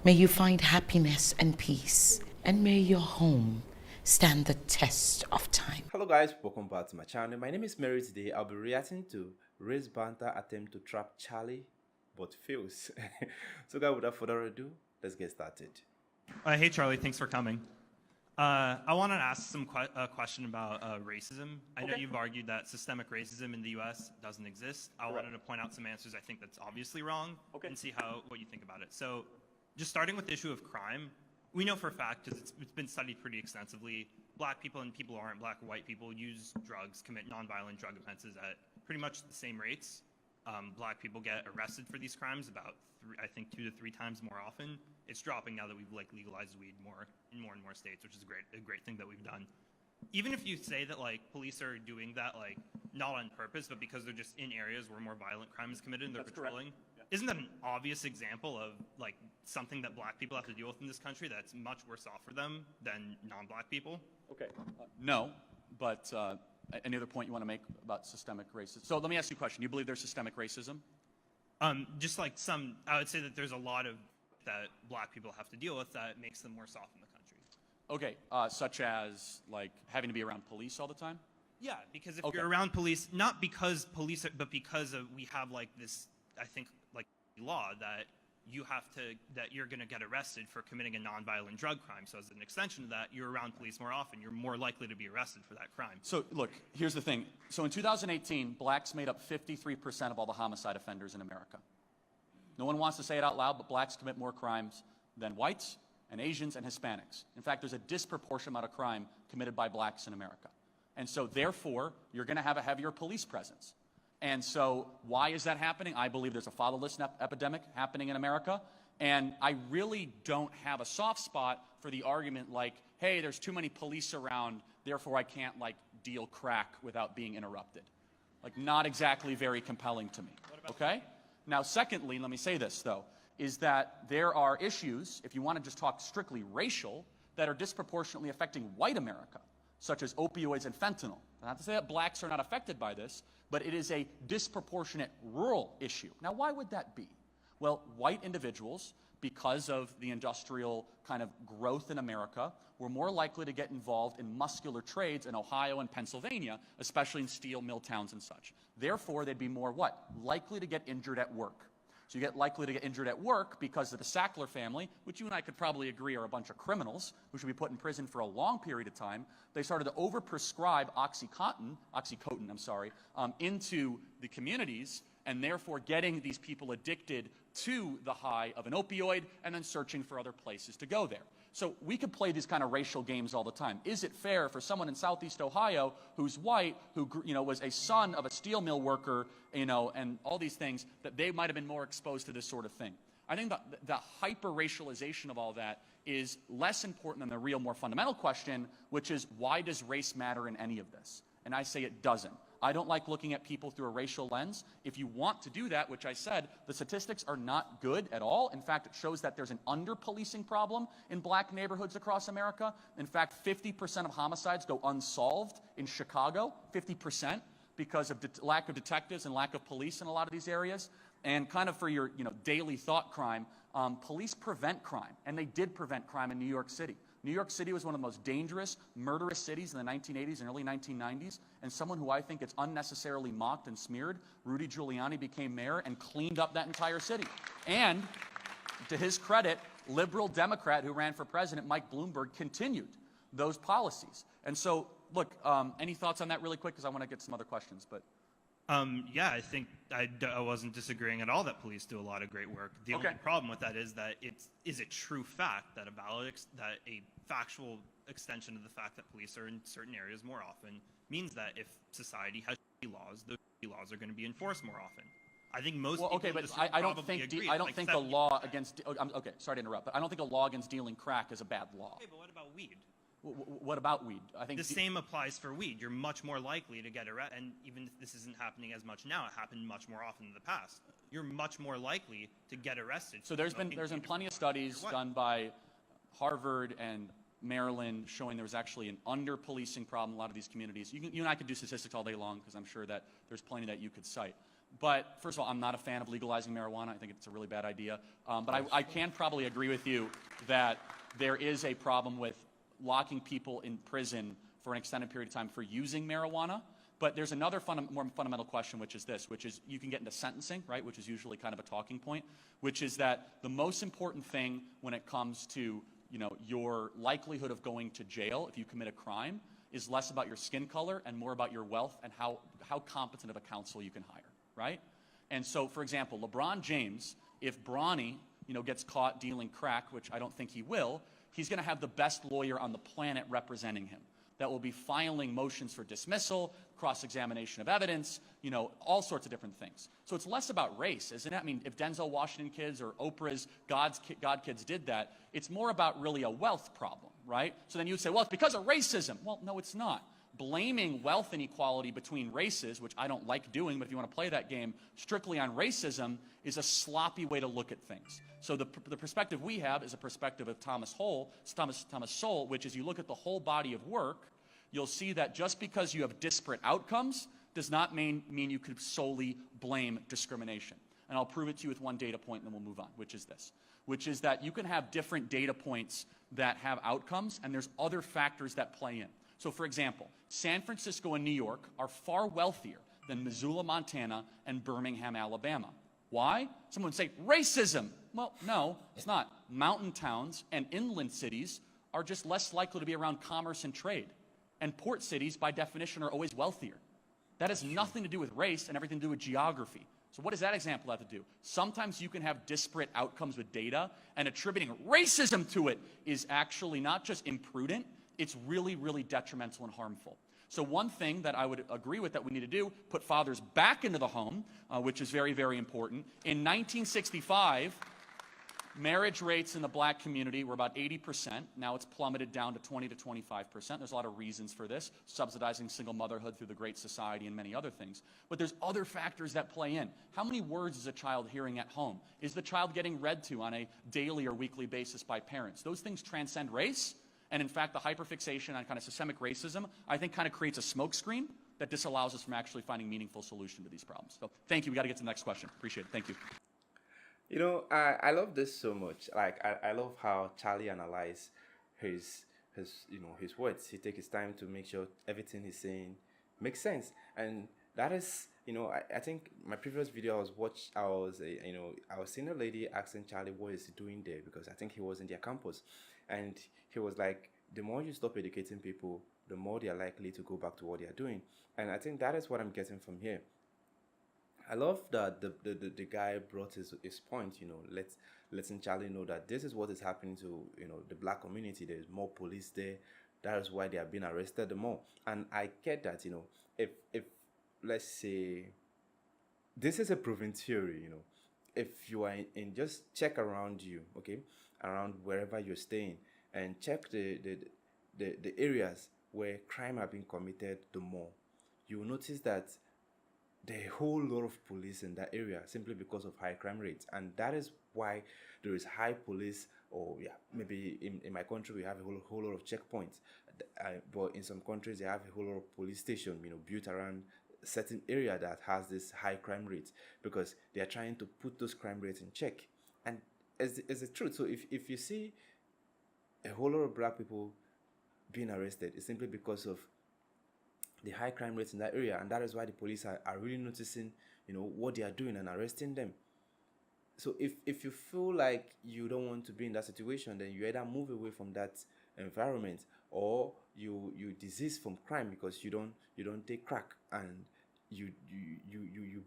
May you find happiness and peace, and may your home stand the test of time. Hello guys, welcome back to my channel. My name is Mary. Today I'll be reacting to Ray's banter attempt to trap Charlie but fails. So guys, without further ado, let's get started. Hey Charlie, thanks for coming. I want to ask a question about racism. I know you've argued that systemic racism in the U.S. doesn't exist. I wanted to point out some answers I think that's obviously wrong and see what you think about it. So just starting with the issue of crime, we know for a fact, because it's been studied pretty extensively, black people and people who aren't black or white people use drugs, commit nonviolent drug offenses at pretty much the same rates. Black people get arrested for these crimes about, I think, 2 to 3 times more often. It's dropping now that we've legalized weed in more and more states, which is a great thing that we've done. Even if you say that police are doing that not on purpose, but because they're just in areas where more violent crime is committed and they're patrolling, isn't that an obvious example of something that black people have to deal with in this country that's much worse off for them than non-black people? Okay. No, but any other point you want to make about systemic racism? So let me ask you a question. You believe there's systemic racism? Just I would say that there's a lot of that black people have to deal with that makes them worse off in the country. Okay, such as having to be around police all the time? Yeah, because if you're around police, not because police, but because we have this, I think, law that you're going to get arrested for committing a nonviolent drug crime. So as an extension of that, you're around police more often. You're more likely to be arrested for that crime. So look, here's the thing. So in 2018, blacks made up 53% of all the homicide offenders in America. No one wants to say it out loud, but blacks commit more crimes than whites and Asians and Hispanics. In fact, there's a disproportionate amount of crime committed by blacks in America. And so therefore, you're going to have a heavier police presence. And so why is that happening? I believe there's a fatherlessness epidemic happening in America. And I really don't have a soft spot for the argument hey, there's too many police around, therefore I can't deal crack without being interrupted. Not exactly very compelling to me, okay? Now, secondly, let me say this, though, is that there are issues, if you want to just talk strictly racial, that are disproportionately affecting white America, such as opioids and fentanyl. Not to say that blacks are not affected by this, but it is a disproportionate rural issue. Now, why would that be? Well, white individuals, because of the industrial kind of growth in America, were more likely to get involved in muscular trades in Ohio and Pennsylvania, especially in steel mill towns and such. Therefore, they'd be more what? Likely to get injured at work. So you get likely to get injured at work because of the Sackler family, which you and I could probably agree are a bunch of criminals who should be put in prison for a long period of time. They started to overprescribe Oxycontin, into the communities, and therefore getting these people addicted to the high of an opioid and then searching for other places to go there. So we could play these kind of racial games all the time. Is it fair for someone in Southeast Ohio who's white, who was a son of a steel mill worker, and all these things, that they might have been more exposed to this sort of thing? I think the hyper-racialization of all that is less important than the real, more fundamental question, which is, why does race matter in any of this? And I say it doesn't. I don't like looking at people through a racial lens. If you want to do that, which I said, the statistics are not good at all. In fact, it shows that there's an under-policing problem in black neighborhoods across America. In fact, 50% of homicides go unsolved in Chicago, 50%, because of lack of detectives and lack of police in a lot of these areas. And kind of for your daily thought crime, police prevent crime, and they did prevent crime in New York City. New York City was one of the most dangerous, murderous cities in the 1980s and early 1990s, and someone who I think gets unnecessarily mocked and smeared, Rudy Giuliani, became mayor and cleaned up that entire city. And to his credit, liberal Democrat who ran for president, Mike Bloomberg, continued those policies. And so, look, any thoughts on that really quick, because I want to get some other questions. But yeah, I think I wasn't disagreeing at all that police do a lot of great work. The only problem with that is that is a true fact that a factual extension of the fact that police are in certain areas more often means that if society has laws, those laws are going to be enforced more often. I think most people but I don't think the law against sorry to interrupt, but I don't think a law against dealing crack is a bad law. Okay, but what about weed? What about weed? I think the same applies for weed. You're much more likely to get arrested, and even if this isn't happening as much now, it happened much more often in the past. You're much more likely to get arrested. So there's been plenty of studies done by Harvard and Maryland showing there was actually an under-policing problem in a lot of these communities. You and I could do statistics all day long because I'm sure that there's plenty that you could cite. But first of all, I'm not a fan of legalizing marijuana. I think it's a really bad idea. But I can probably agree with you that there is a problem with locking people in prison for an extended period of time for using marijuana. But there's another more fundamental question, which is this, which is you can get into sentencing, right, which is usually kind of a talking point, which is that the most important thing when it comes to your likelihood of going to jail if you commit a crime is less about your skin color and more about your wealth and how competent of a counsel you can hire, right? And so, for example, LeBron James, if Bronny, gets caught dealing crack, which I don't think he will, he's going to have the best lawyer on the planet representing him that will be filing motions for dismissal, cross-examination of evidence, all sorts of different things. So it's less about race, isn't it? I mean, if Denzel Washington kids or Oprah's God kids did that, it's more about really a wealth problem, right? So then you'd say, well, it's because of racism. Well, no, it's not. Blaming wealth inequality between races, which I don't like doing, but if you want to play that game strictly on racism, is a sloppy way to look at things. So the perspective we have is a perspective of Thomas Sowell, which is you look at the whole body of work, you'll see that just because you have disparate outcomes does not mean you could solely blame discrimination. And I'll prove it to you with one data point, and then we'll move on, which is this, which is that you can have different data points that have outcomes, and there's other factors that play in. So, for example, San Francisco and New York are far wealthier than Missoula, Montana, and Birmingham, Alabama. Why? Someone would say, racism. Well, no, it's not. Mountain towns and inland cities are just less likely to be around commerce and trade. And port cities, by definition, are always wealthier. That has nothing to do with race and everything to do with geography. So what does that example have to do? Sometimes you can have disparate outcomes with data, and attributing racism to it is actually not just imprudent, it's really, really detrimental and harmful. So one thing that I would agree with that we need to do, put fathers back into the home, which is very, very important. In 1965, marriage rates in the black community were about 80%. Now it's plummeted down to 20 to 25%. There's a lot of reasons for this, subsidizing single motherhood through the Great Society and many other things. But there's other factors that play in. How many words is a child hearing at home? Is the child getting read to on a daily or weekly basis by parents? Those things transcend race. And in fact, the hyperfixation on kind of systemic racism, I think kind of creates a smokescreen that disallows us from actually finding meaningful solution to these problems. So thank you. We got to get to the next question. Appreciate it. Thank you. I love this so much. Like, I love how Charlie analyzes his words. He takes his time to make sure everything he's saying makes sense. And that is, I think my previous video I was seeing a lady asking Charlie what is he doing there, because I think he was in their campus. And he was like, the more you stop educating people, the more they are likely to go back to what they are doing. And I think that is what I'm getting from here. I love that the guy brought his point, letting Charlie know that this is what is happening to, the black community. There's more police there. That is why they are being arrested the more. And I get that, if let's say, this is a proven theory, if you are in just check around you, okay, around wherever you're staying, and check the areas where crime have been committed the more, you will notice that there are a whole lot of police in that area simply because of high crime rates. And that is why there is high police, or maybe in my country we have a whole lot of checkpoints, but in some countries they have a whole lot of police stations built around a certain area that has this high crime rates, because they are trying to put those crime rates in check. And it's the truth. So if you see a whole lot of black people being arrested, it's simply because of the high crime rates in that area, and that is why the police are really noticing, what they are doing and arresting them. So if you feel like you don't want to be in that situation, then you either move away from that environment, or you desist from crime because you don't take crack, and you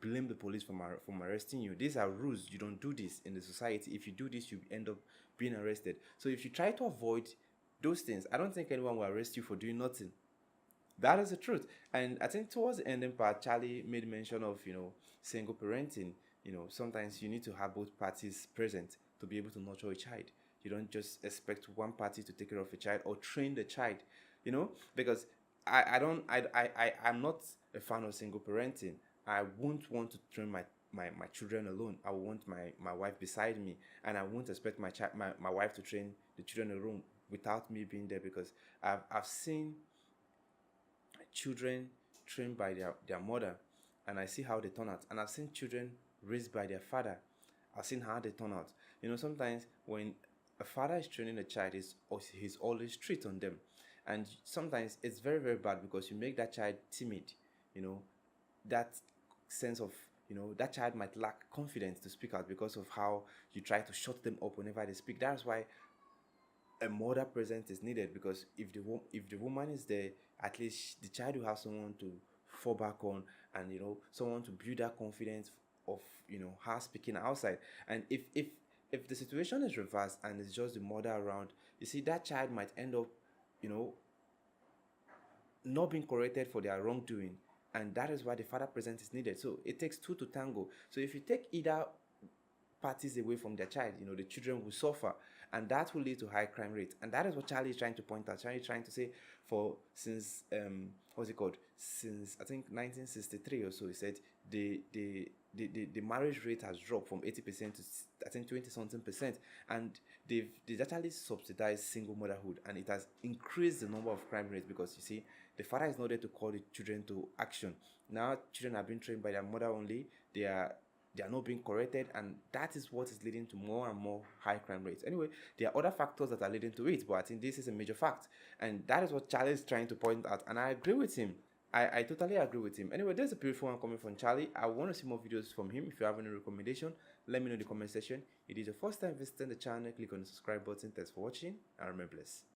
blame the police from arresting you. These are rules. You don't do this in the society. If you do this, you end up being arrested. So if you try to avoid those things, I don't think anyone will arrest you for doing nothing. That is the truth. And I think towards the ending part, Charlie made mention of, single parenting. Sometimes you need to have both parties present to be able to nurture a child. You don't just expect one party to take care of a child or train the child, because I'm not a fan of single parenting. I won't want to train my children alone. I want my wife beside me, and I won't expect my wife to train the children alone without me being there, because I've seen children trained by their mother, and I see how they turn out. And I've seen children raised by their father. I've seen how they turn out. You know, sometimes when a father is training a child, he's always strict on them. And sometimes it's very, very bad because you make that child timid. You know, that sense of, you know, that child might lack confidence to speak out because of how you try to shut them up whenever they speak. That's why a mother presence is needed, because if the woman is there, at least the child will have someone to fall back on, and you know, someone to build that confidence of, you know, her speaking outside. And if the situation is reversed and it's just the mother around, you see, that child might end up, you know, not being corrected for their wrongdoing, and that is why the father presence is needed. So it takes two to tango. So if you take either parties away from their child, you know, the children will suffer, and that will lead to high crime rate. And that is what Charlie is trying to point out. Charlie is trying to say, since what's it called, since I think 1963 or so, he said the marriage rate has dropped from 80% to I think 20 something percent, and they've actually subsidized single motherhood, and it has increased the number of crime rates, because you see, the father is not there to call the children to action. Now children are being trained by their mother only. They are not being corrected, and that is what is leading to more and more high crime rates. Anyway, there are other factors that are leading to it, but I think this is a major fact, and that is what Charlie is trying to point out, and I agree with him. I totally agree with him. Anyway, there's a beautiful one coming from Charlie. I want to see more videos from him. If you have any recommendation, let me know in the comment section. If it is your first time visiting the channel, click on the subscribe button. Thanks for watching, and remain blessed.